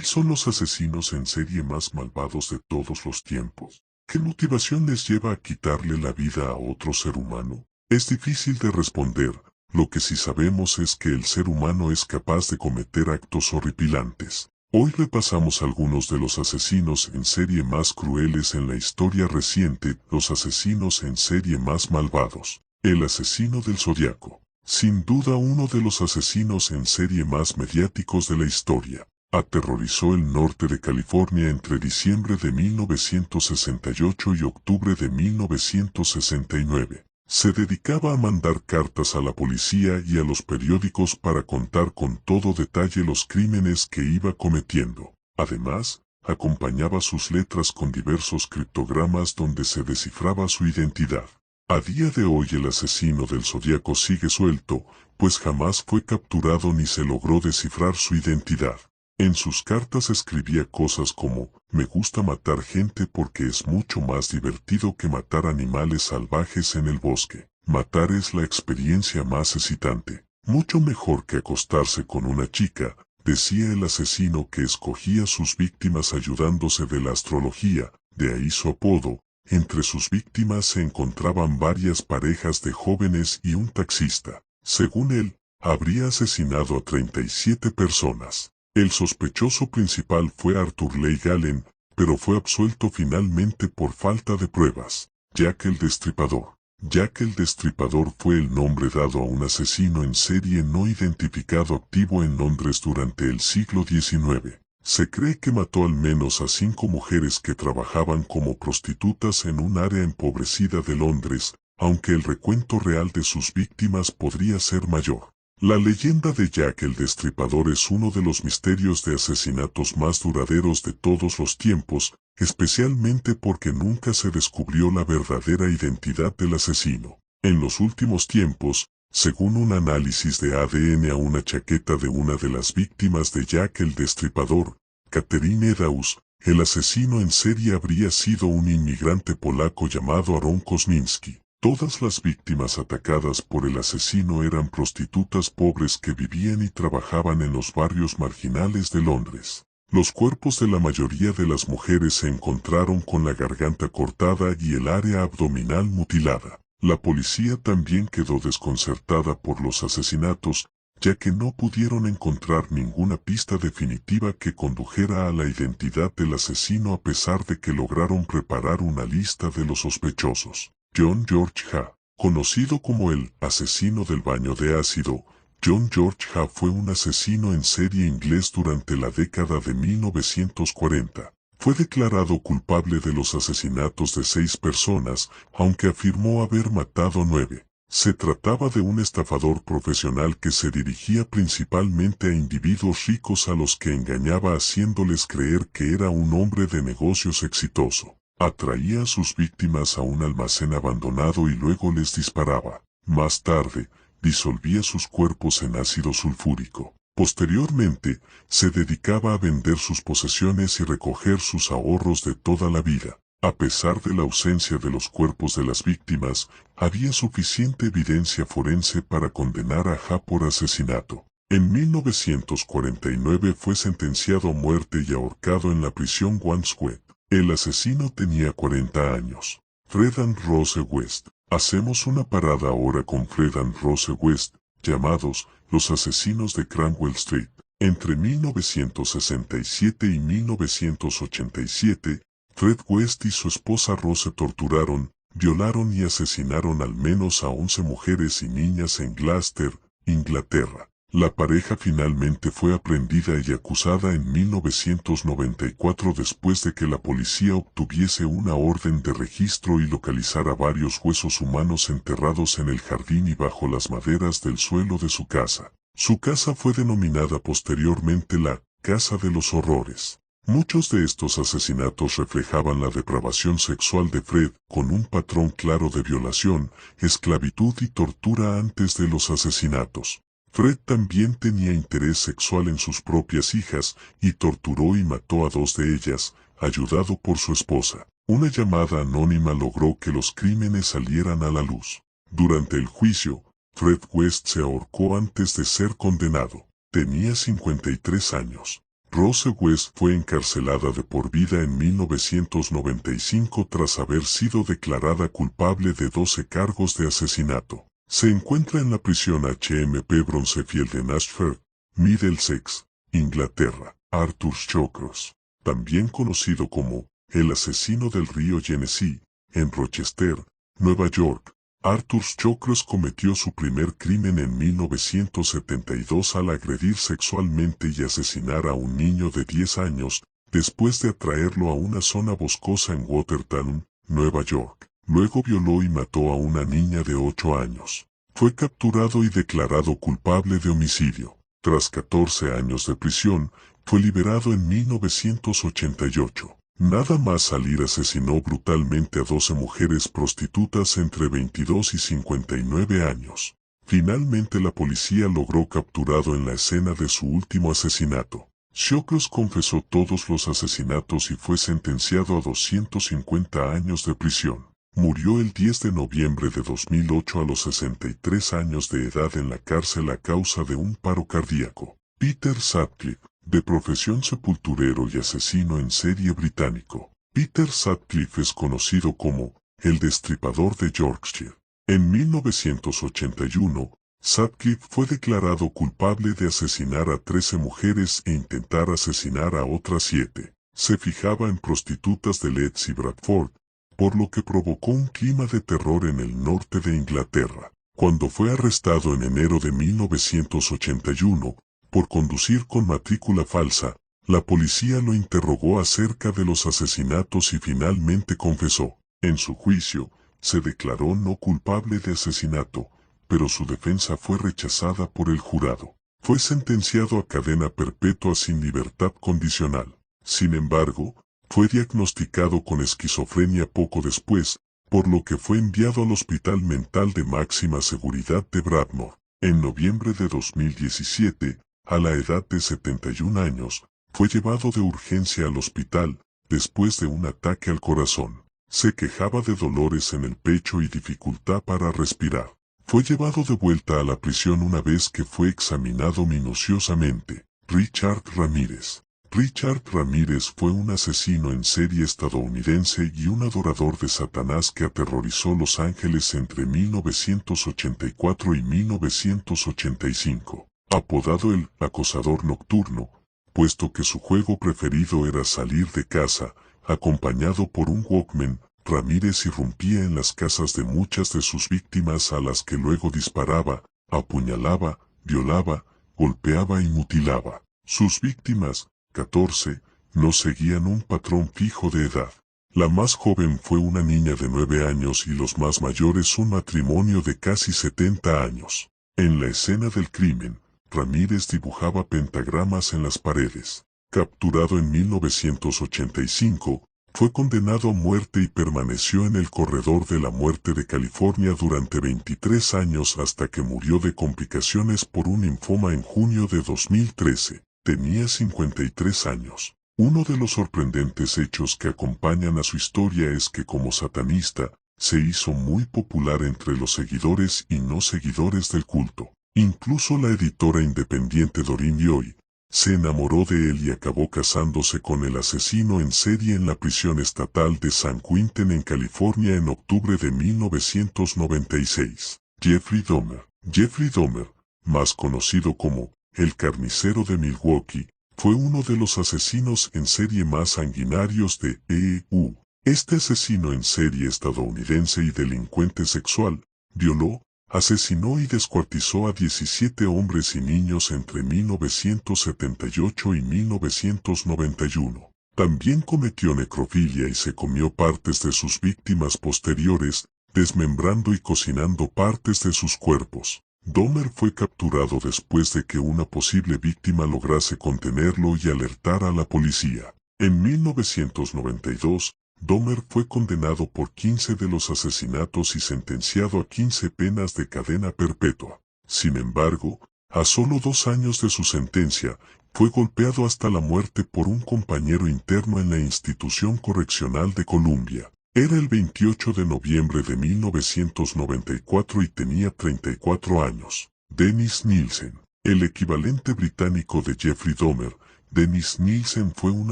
Son los asesinos en serie más malvados de todos los tiempos. ¿Qué motivación les lleva a quitarle la vida a otro ser humano? Es difícil de responder. Lo que sí sabemos es que el ser humano es capaz de cometer actos horripilantes. Hoy repasamos algunos de los asesinos en serie más crueles en la historia reciente, los asesinos en serie más malvados. El asesino del Zodiaco. Sin duda uno de los asesinos en serie más mediáticos de la historia. Aterrorizó el norte de California entre diciembre de 1968 y octubre de 1969. Se dedicaba a mandar cartas a la policía y a los periódicos para contar con todo detalle los crímenes que iba cometiendo. Además, acompañaba sus letras con diversos criptogramas donde se descifraba su identidad. A día de hoy el asesino del Zodiaco sigue suelto, pues jamás fue capturado ni se logró descifrar su identidad. En sus cartas escribía cosas como, me gusta matar gente porque es mucho más divertido que matar animales salvajes en el bosque. Matar es la experiencia más excitante. Mucho mejor que acostarse con una chica, decía el asesino que escogía sus víctimas ayudándose de la astrología, de ahí su apodo. Entre sus víctimas se encontraban varias parejas de jóvenes y un taxista. Según él, habría asesinado a 37 personas. El sospechoso principal fue Arthur Leigh Gallen, pero fue absuelto finalmente por falta de pruebas. Jack el Destripador. Jack el Destripador fue el nombre dado a un asesino en serie no identificado activo en Londres durante el siglo XIX. Se cree que mató al menos a 5 mujeres que trabajaban como prostitutas en un área empobrecida de Londres, aunque el recuento real de sus víctimas podría ser mayor. La leyenda de Jack el Destripador es uno de los misterios de asesinatos más duraderos de todos los tiempos, especialmente porque nunca se descubrió la verdadera identidad del asesino. En los últimos tiempos, según un análisis de ADN a una chaqueta de una de las víctimas de Jack el Destripador, Catherine Eddaues, el asesino en serie habría sido un inmigrante polaco llamado Aaron Kosminski. Todas las víctimas atacadas por el asesino eran prostitutas pobres que vivían y trabajaban en los barrios marginales de Londres. Los cuerpos de la mayoría de las mujeres se encontraron con la garganta cortada y el área abdominal mutilada. La policía también quedó desconcertada por los asesinatos, ya que no pudieron encontrar ninguna pista definitiva que condujera a la identidad del asesino a pesar de que lograron preparar una lista de los sospechosos. John George Ha, conocido como el asesino del baño de ácido, John George Ha fue un asesino en serie inglés durante la década de 1940. Fue declarado culpable de los asesinatos de 6 personas, aunque afirmó haber matado 9. Se trataba de un estafador profesional que se dirigía principalmente a individuos ricos a los que engañaba haciéndoles creer que era un hombre de negocios exitoso. Atraía a sus víctimas a un almacén abandonado y luego les disparaba. Más tarde, disolvía sus cuerpos en ácido sulfúrico. Posteriormente, se dedicaba a vender sus posesiones y recoger sus ahorros de toda la vida. A pesar de la ausencia de los cuerpos de las víctimas, había suficiente evidencia forense para condenar a Ha por asesinato. En 1949 fue sentenciado a muerte y ahorcado en la prisión Wandsworth. El asesino tenía 40 años. Fred and Rose West. Hacemos una parada ahora con Fred and Rose West, llamados los asesinos de Cranwell Street. Entre 1967 y 1987, Fred West y su esposa Rose torturaron, violaron y asesinaron al menos a 11 mujeres y niñas en Gloucester, Inglaterra. La pareja finalmente fue aprehendida y acusada en 1994 después de que la policía obtuviese una orden de registro y localizara varios huesos humanos enterrados en el jardín y bajo las maderas del suelo de su casa. Su casa fue denominada posteriormente la Casa de los Horrores. Muchos de estos asesinatos reflejaban la depravación sexual de Fred, con un patrón claro de violación, esclavitud y tortura antes de los asesinatos. Fred también tenía interés sexual en sus propias hijas, y torturó y mató a 2 de ellas, ayudado por su esposa. Una llamada anónima logró que los crímenes salieran a la luz. Durante el juicio, Fred West se ahorcó antes de ser condenado. Tenía 53 años. Rose West fue encarcelada de por vida en 1995 tras haber sido declarada culpable de 12 cargos de asesinato. Se encuentra en la prisión HMP Bronzefield en Ashford, Middlesex, Inglaterra. Arthur Shawcross, también conocido como el asesino del río Genesee, en Rochester, Nueva York. Arthur Shawcross cometió su primer crimen en 1972 al agredir sexualmente y asesinar a un niño de 10 años, después de atraerlo a una zona boscosa en Watertown, Nueva York. Luego violó y mató a una niña de 8 años. Fue capturado y declarado culpable de homicidio. Tras 14 años de prisión, fue liberado en 1988. Nada más salir asesinó brutalmente a 12 mujeres prostitutas entre 22 y 59 años. Finalmente la policía logró capturado en la escena de su último asesinato. Shawcross confesó todos los asesinatos y fue sentenciado a 250 años de prisión. Murió el 10 de noviembre de 2008 a los 63 años de edad en la cárcel a causa de un paro cardíaco. Peter Sutcliffe, de profesión sepulturero y asesino en serie británico. Peter Sutcliffe es conocido como el Destripador de Yorkshire. En 1981, Sutcliffe fue declarado culpable de asesinar a 13 mujeres e intentar asesinar a otras 7. Se fijaba en prostitutas de Leeds y Bradford, por lo que provocó un clima de terror en el norte de Inglaterra. Cuando fue arrestado en enero de 1981, por conducir con matrícula falsa, la policía lo interrogó acerca de los asesinatos y finalmente confesó. En su juicio, se declaró no culpable de asesinato, pero su defensa fue rechazada por el jurado. Fue sentenciado a cadena perpetua sin libertad condicional. Sin embargo, fue diagnosticado con esquizofrenia poco después, por lo que fue enviado al Hospital Mental de Máxima Seguridad de Bradmore. En noviembre de 2017, a la edad de 71 años, fue llevado de urgencia al hospital, después de un ataque al corazón. Se quejaba de dolores en el pecho y dificultad para respirar. Fue llevado de vuelta a la prisión una vez que fue examinado minuciosamente. Richard Ramírez. Richard Ramírez fue un asesino en serie estadounidense y un adorador de Satanás que aterrorizó Los Ángeles entre 1984 y 1985. Apodado el acosador nocturno, puesto que su juego preferido era salir de casa, acompañado por un Walkman, Ramírez irrumpía en las casas de muchas de sus víctimas a las que luego disparaba, apuñalaba, violaba, golpeaba y mutilaba. Sus víctimas, 14, no seguían un patrón fijo de edad. La más joven fue una niña de 9 años y los más mayores un matrimonio de casi 70 años. En la escena del crimen, Ramírez dibujaba pentagramas en las paredes. Capturado en 1985, fue condenado a muerte y permaneció en el corredor de la muerte de California durante 23 años hasta que murió de complicaciones por un linfoma en junio de 2013. Tenía 53 años. Uno de los sorprendentes hechos que acompañan a su historia es que como satanista, se hizo muy popular entre los seguidores y no seguidores del culto. Incluso la editora independiente Doreen Yoy se enamoró de él y acabó casándose con el asesino en serie en la prisión estatal de San Quentin en California en octubre de 1996. Jeffrey Dahmer. Jeffrey Dahmer, más conocido como el carnicero de Milwaukee, fue uno de los asesinos en serie más sanguinarios de E.U. Este asesino en serie estadounidense y delincuente sexual, violó, asesinó y descuartizó a 17 hombres y niños entre 1978 y 1991. También cometió necrofilia y se comió partes de sus víctimas posteriores, desmembrando y cocinando partes de sus cuerpos. Dahmer fue capturado después de que una posible víctima lograse contenerlo y alertar a la policía. En 1992, Dahmer fue condenado por 15 de los asesinatos y sentenciado a 15 penas de cadena perpetua. Sin embargo, a solo 2 años de su sentencia, fue golpeado hasta la muerte por un compañero interno en la institución correccional de Columbia. Era el 28 de noviembre de 1994 y tenía 34 años. Dennis Nielsen, el equivalente británico de Jeffrey Dahmer, Dennis Nielsen fue un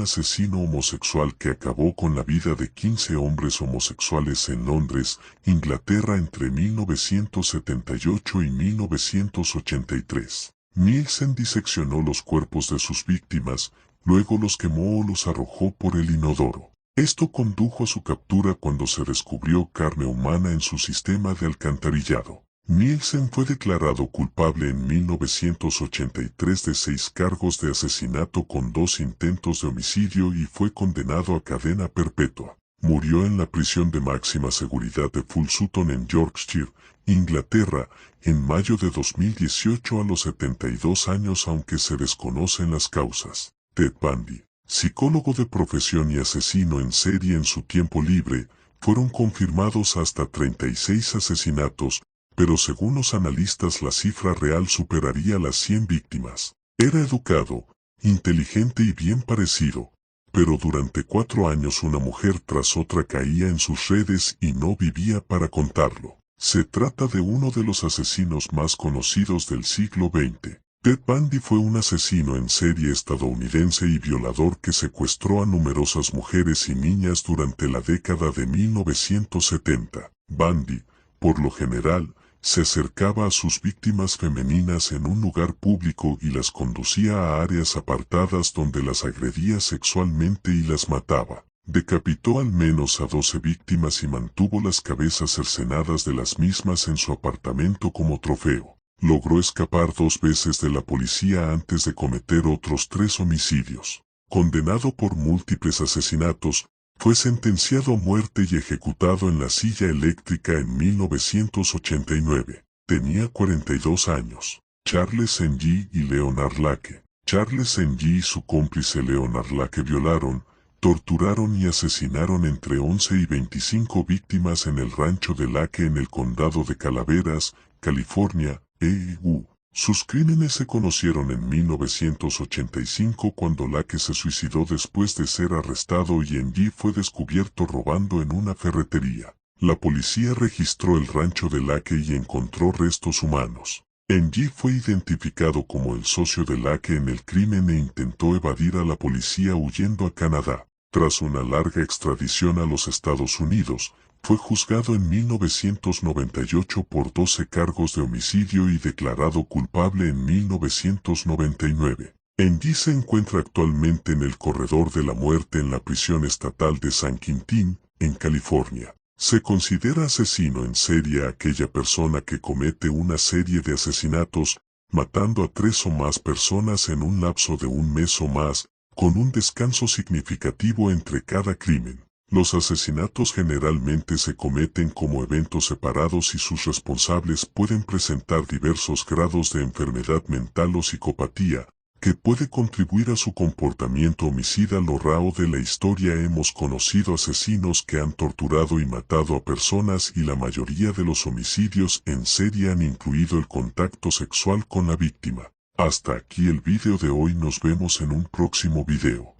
asesino homosexual que acabó con la vida de 15 hombres homosexuales en Londres, Inglaterra entre 1978 y 1983. Nielsen diseccionó los cuerpos de sus víctimas, luego los quemó o los arrojó por el inodoro. Esto condujo a su captura cuando se descubrió carne humana en su sistema de alcantarillado. Nielsen fue declarado culpable en 1983 de 6 cargos de asesinato con 2 intentos de homicidio y fue condenado a cadena perpetua. Murió en la prisión de máxima seguridad de Full Sutton en Yorkshire, Inglaterra, en mayo de 2018 a los 72 años, aunque se desconocen las causas. Ted Bundy, psicólogo de profesión y asesino en serie en su tiempo libre, fueron confirmados hasta 36 asesinatos, pero según los analistas la cifra real superaría las 100 víctimas. Era educado, inteligente y bien parecido, pero durante 4 años una mujer tras otra caía en sus redes y no vivía para contarlo. Se trata de uno de los asesinos más conocidos del siglo XX. Ted Bundy fue un asesino en serie estadounidense y violador que secuestró a numerosas mujeres y niñas durante la década de 1970. Bundy, por lo general, se acercaba a sus víctimas femeninas en un lugar público y las conducía a áreas apartadas donde las agredía sexualmente y las mataba. Decapitó al menos a 12 víctimas y mantuvo las cabezas cercenadas de las mismas en su apartamento como trofeo. Logró escapar 2 veces de la policía antes de cometer otros 3 homicidios. Condenado por múltiples asesinatos, fue sentenciado a muerte y ejecutado en la silla eléctrica en 1989. Tenía 42 años. Charles Ng y Leonard Lake. Charles Ng y su cómplice Leonard Lake violaron, torturaron y asesinaron entre 11 y 25 víctimas en el rancho de Lake en el condado de Calaveras, California, EU. Sus crímenes se conocieron en 1985 cuando Lake se suicidó después de ser arrestado y Ng fue descubierto robando en una ferretería. La policía registró el rancho de Lake y encontró restos humanos. Ng fue identificado como el socio de Lake en el crimen e intentó evadir a la policía huyendo a Canadá. Tras una larga extradición a los Estados Unidos, fue juzgado en 1998 por 12 cargos de homicidio y declarado culpable en 1999. Ng se encuentra actualmente en el corredor de la muerte en la prisión estatal de San Quintín, en California. Se considera asesino en serie a aquella persona que comete una serie de asesinatos, matando a 3 o más personas en un lapso de un mes o más, con un descanso significativo entre cada crimen. Los asesinatos generalmente se cometen como eventos separados y sus responsables pueden presentar diversos grados de enfermedad mental o psicopatía, que puede contribuir a su comportamiento homicida. A lo largo de la historia hemos conocido asesinos que han torturado y matado a personas y la mayoría de los homicidios en serie han incluido el contacto sexual con la víctima. Hasta aquí el video de hoy, nos vemos en un próximo video.